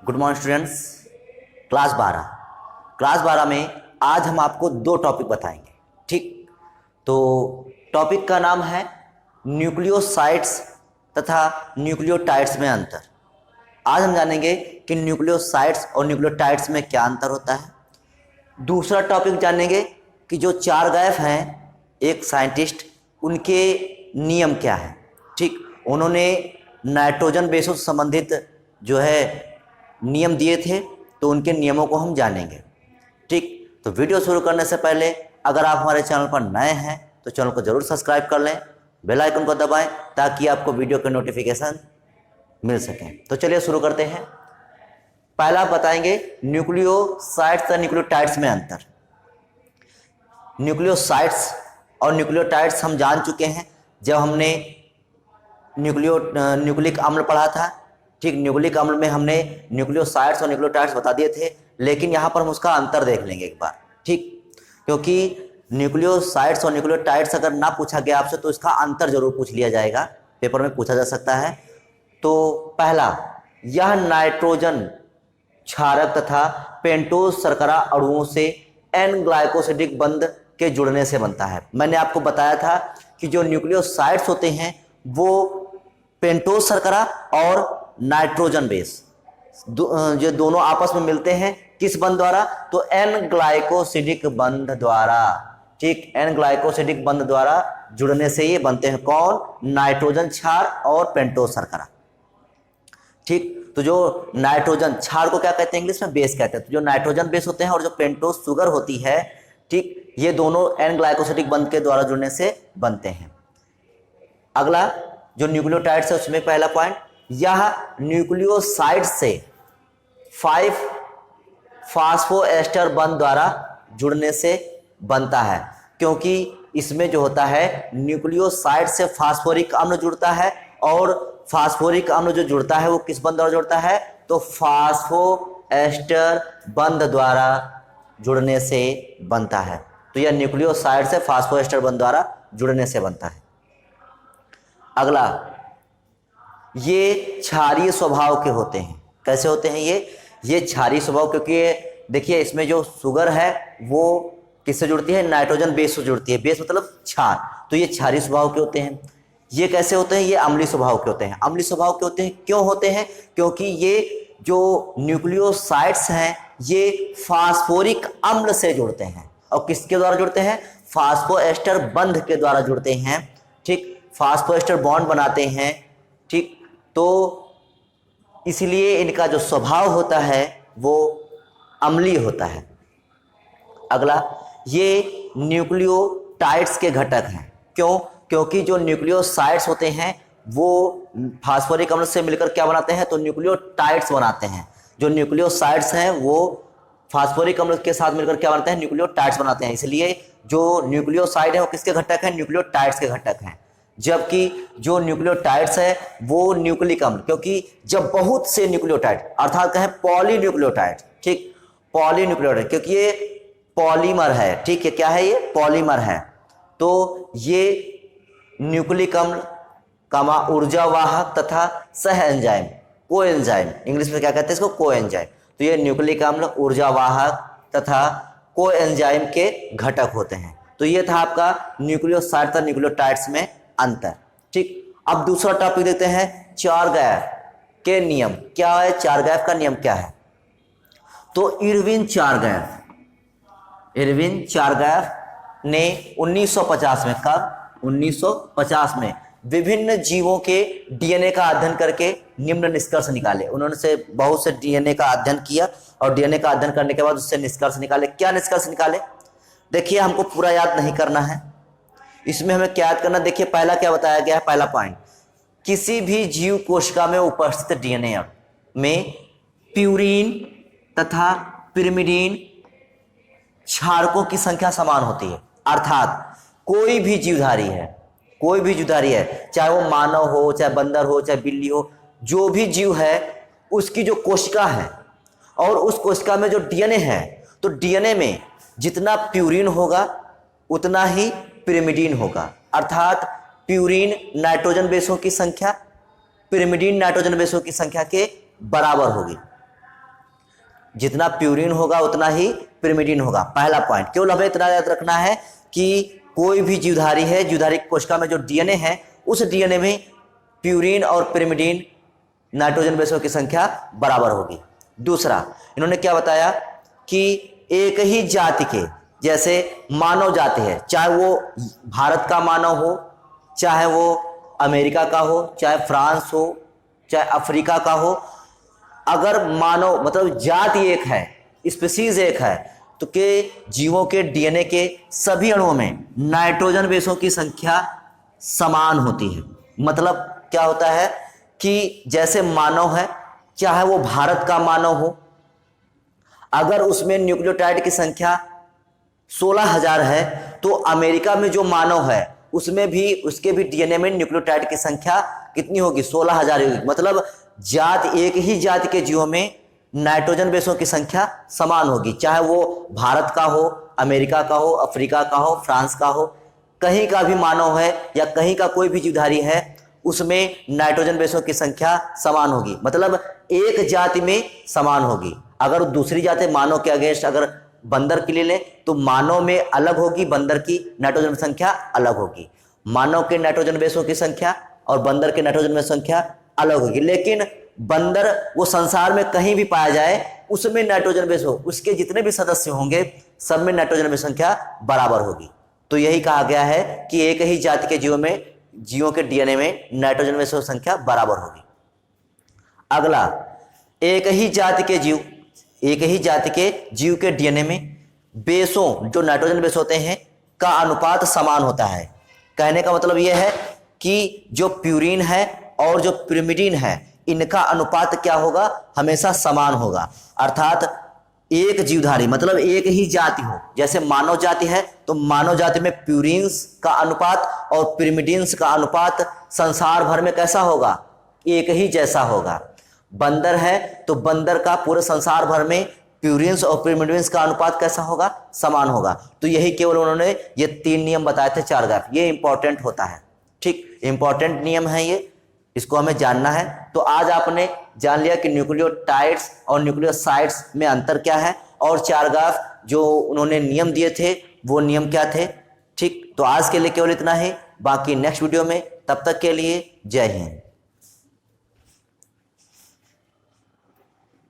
Good morning students. Class 12 में आज हम आपको दो टॉपिक बताएंगे। ठीक, तो टॉपिक का नाम है न्यूक्लियोसाइड्स तथा न्यूक्लियोटाइड्स में अंतर। आज हम जानेंगे कि न्यूक्लियोसाइड्स और न्यूक्लियोटाइड्स में क्या अंतर होता है। दूसरा टॉपिक जानेंगे कि जो चारगाएफ हैं एक साइंटिस्ट, उनके नियम क्या है। ठीक, उन्होंने नाइट्रोजन बेसों से संबंधित जो है नियम दिए थे, तो उनके नियमों को हम जानेंगे। ठीक, तो वीडियो शुरू करने से पहले अगर आप हमारे चैनल पर नए हैं तो चैनल को जरूर सब्सक्राइब कर लें, बेल आइकन को दबाएं ताकि आपको वीडियो के नोटिफिकेशन मिल सकें। तो चलिए शुरू करते हैं। पहला बताएंगे न्यूक्लियोसाइड्स और न्यूक्लियोटाइड्स में अंतर। न्यूक्लियोसाइड्स और न्यूक्लियोटाइड्स हम जान चुके हैं जब हमने न्यूक्लिक अम्ल पढ़ा था। ठीक, न्यूक्लिक अम्ल में हमने न्यूक्लियोसाइड्स और न्यूक्लियोटाइड्स बता दिए थे, लेकिन यहाँ पर हम उसका अंतर देख लेंगे एक बार। ठीक, क्योंकि न्यूक्लियोसाइड्स और न्यूक्लियोटाइड्स अगर ना पूछा गया आपसे तो इसका अंतर जरूर पूछ लिया जाएगा, पेपर में पूछा जा सकता है। तो पहला, यह नाइट्रोजन क्षारक तथा पेंटोज शर्करा अणुओं से एन ग्लाइकोसिडिक बंध के जुड़ने से बनता है। मैंने आपको बताया था कि जो न्यूक्लियोसाइड्स होते हैं वो पेंटोज शर्करा और नाइट्रोजन बेस जो दोनों आपस में मिलते हैं किस बंध द्वारा, तो एन ग्लाइकोसिडिक बंध द्वारा। ठीक, एन ग्लाइकोसिडिक बंध द्वारा जुड़ने से ये बनते हैं कौन, नाइट्रोजन क्षार और पेंटोज शर्करा। ठीक, तो जो नाइट्रोजन क्षार को क्या कहते हैं इंग्लिश में, बेस कहते हैं। तो जो नाइट्रोजन बेस होते हैं और जो पेंटोज शुगर होती है, ठीक, ये दोनों एन ग्लाइकोसिडिक बंध के द्वारा जुड़ने से बनते हैं। अगला जो न्यूक्लियोटाइड्स है उसमें पहला पॉइंट, यह न्यूक्लियोसाइड से 5 फास्फोएस्टर बंध द्वारा जुड़ने से बनता है। क्योंकि इसमें जो होता है न्यूक्लियोसाइड से फास्फोरिक अम्ल जुड़ता है, और फास्फोरिक अम्ल जो जुड़ता है वो किस बंध द्वारा जुड़ता है, तो फास्फोएस्टर बंध द्वारा जुड़ने से बनता है। तो यह न्यूक्लियोसाइड से फास्फोएस्टर बंध द्वारा जुड़ने से बनता है। अगला, ये क्षारीय स्वभाव के होते हैं। कैसे होते हैं ये क्षारीय स्वभाव, क्योंकि देखिए इसमें जो शुगर है वो किससे जुड़ती है, नाइट्रोजन बेस से जुड़ती है। बेस मतलब क्षार, तो ये क्षारीय स्वभाव के होते हैं। ये कैसे होते हैं, ये अम्लीय स्वभाव के होते हैं। अम्लीय स्वभाव के होते हैं, क्यों होते हैं, क्योंकि ये जो न्यूक्लियोसाइड्स हैं ये फास्फोरिक अम्ल से जुड़ते हैं। और किसके द्वारा जुड़ते हैं, फास्फोएस्टर बंध के द्वारा जुड़ते हैं। ठीक, फास्फोएस्टर बॉन्ड बनाते हैं। ठीक, तो इसलिए इनका जो स्वभाव होता है वो अम्लीय होता है। अगला, ये न्यूक्लियोटाइड्स के घटक हैं। क्यों, क्योंकि जो न्यूक्लियोसाइड्स होते हैं वो फास्फोरिक अम्ल से मिलकर क्या बनाते हैं, तो न्यूक्लियोटाइड्स बनाते हैं। जो न्यूक्लियोसाइड्स हैं वो फास्फोरिक अम्ल के साथ मिलकर क्या बनाते हैं, न्यूक्लियोटाइड्स बनाते हैं। इसलिए जो न्यूक्लियोसाइड है वो किसके घटक हैं, न्यूक्लियोटाइड्स के घटक हैं। जबकि जो न्यूक्लियोटाइड्स है वो न्यूक्लिक अम्ल, क्योंकि जब बहुत से न्यूक्लियोटाइड अर्थात कहें पॉलीन्यूक्लियोटाइड, ठीक, पॉलीन्यूक्लियोटाइड, क्योंकि ये पॉलीमर है। ठीक है, क्या है, ये पॉलीमर है। तो ये न्यूक्लिक अम्ल कामा ऊर्जावाहक तथा सह एंजाइम, को एंजाइम, इंग्लिश में क्या कहते हैं इसको, को एंजाइम। तो ये न्यूक्लिक अम्ल ऊर्जावाहक तथा को एंजाइम के घटक होते हैं। तो ये था आपका न्यूक्लियोसाइड तथा न्यूक्लियोटाइड्स में अंतर। ठीक, अब दूसरा टॉपिक देखते हैं, चारगाएफ के नियम। क्या है, चारगाएफ का नियम क्या है, तो इरविन चारगाएफ ने 1950 में, कब, 1950 में विभिन्न जीवों के डीएनए का अध्ययन करके निम्न निष्कर्ष निकाले। उन्होंने से बहुत से डीएनए का अध्ययन किया और डीएनए का अध्ययन करने के बाद उससे निष्कर्ष निकाले। क्या निष्कर्ष निकाले, देखिए हमको पूरा याद नहीं करना है, इसमें हमें क्या याद करना। देखिए पहला क्या बताया गया है, पहला पॉइंट, किसी भी जीव कोशिका में उपस्थित डीएनए में प्यूरीन तथा पिरिमिडीन क्षारकों की संख्या समान होती है। अर्थात कोई भी जीवधारी है, चाहे वो मानव हो, चाहे बंदर हो, चाहे बिल्ली हो, जो भी जीव है उसकी जो कोशिका है और उस कोशिका में जो डीएनए है, तो डीएनए में जितना प्यूरीन होगा उतना ही पिरिमिडीन होगा। अर्थात प्यूरीन नाइट्रोजन बेसों की संख्या पिरिमिडीन नाइट्रोजन बेसों की संख्या के बराबर होगी। जितना प्यूरिन होगा उतना ही पिरिमिडिन होगा। पहला पॉइंट केवल हमें इतना याद रखना है कि कोई भी जीवधारी है, जीवधारी कोशिका में जो डीएनए है उस डीएनए में प्यूरिन और पिरिमिडिन नाइट्रोजन बेसों की संख्या बराबर होगी। दूसरा इन्होंने क्या बताया कि एक ही जाति के, जैसे मानव जाति है, चाहे वो भारत का मानव हो, चाहे वो अमेरिका का हो, चाहे फ्रांस हो, चाहे अफ्रीका का हो, अगर मानव मतलब जाति एक है, स्पीसीज एक है, तो के जीवों के डीएनए के सभी अणुओं में नाइट्रोजन बेसों की संख्या समान होती है। मतलब क्या होता है कि जैसे मानव है, चाहे वो भारत का मानव हो, अगर उसमें न्यूक्लियोटाइड की संख्या 16,000 है तो अमेरिका में जो मानव है उसमें भी, उसके भी डीएनए में न्यूक्लियोटाइड की संख्या कितनी होगी? 16,000 होगी। मतलब जाति, एक ही जाति के जीवों में नाइट्रोजन बेसों की संख्या समान होगी, चाहे वो भारत का हो, अमेरिका का हो, अफ्रीका का हो, फ्रांस का हो, कहीं का भी मानव है या कहीं का कोई भी जीवधारी है, उसमें नाइट्रोजन बेसों की संख्या समान होगी। मतलब एक जाति में समान होगी। अगर दूसरी जाति मानव के अगेंस्ट अगर बंदर के लिए लें तो मानव में अलग होगी, बंदर की नाइट्रोजन संख्या अलग होगी। मानव के नाइट्रोजन बेसों की संख्या और बंदर के नाइट्रोजन बेसों की संख्या अलग होगी। लेकिन बंदर वो संसार में कहीं भी पाया जाए, उसमें नाइट्रोजन बेस हो, उसके जितने भी सदस्य होंगे सब में नाइट्रोजन बेस संख्या बराबर होगी। तो यही कहा गया है कि एक ही जाति के जीवों के डीएनए में नाइट्रोजन बेसों की संख्या बराबर होगी। अगला, एक ही जाति के जीव के डीएनए में बेसों, जो नाइट्रोजन बेस होते हैं, का अनुपात समान होता है। कहने का मतलब यह है कि जो प्यूरिन है और जो पिरिमिडिन है, इनका अनुपात क्या होगा? हमेशा समान होगा। अर्थात एक जीवधारी मतलब एक ही जाति हो, जैसे मानव जाति है तो मानव जाति में प्यूरिन्स का अनुपात और पिरिमिडिन्स का अनुपात संसार भर में कैसा होगा? एक ही जैसा होगा। बंदर है तो बंदर का पूरे संसार भर में प्यूरिन्स और पिरिमिडिन्स का अनुपात कैसा होगा? समान होगा। तो यही केवल उन्होंने ये 3 नियम बताए थे, 4 ग्राफ। ये इंपॉर्टेंट होता है, ठीक, इंपॉर्टेंट नियम है ये, इसको हमें जानना है। तो आज आपने जान लिया कि न्यूक्लियोटाइड्स और न्यूक्लियोसाइड्स में अंतर क्या है, और 4 ग्राफ जो उन्होंने नियम दिए थे वो नियम क्या थे। ठीक, तो आज के लिए केवल इतना ही, बाकी नेक्स्ट वीडियो में। तब तक के लिए जय हिंद।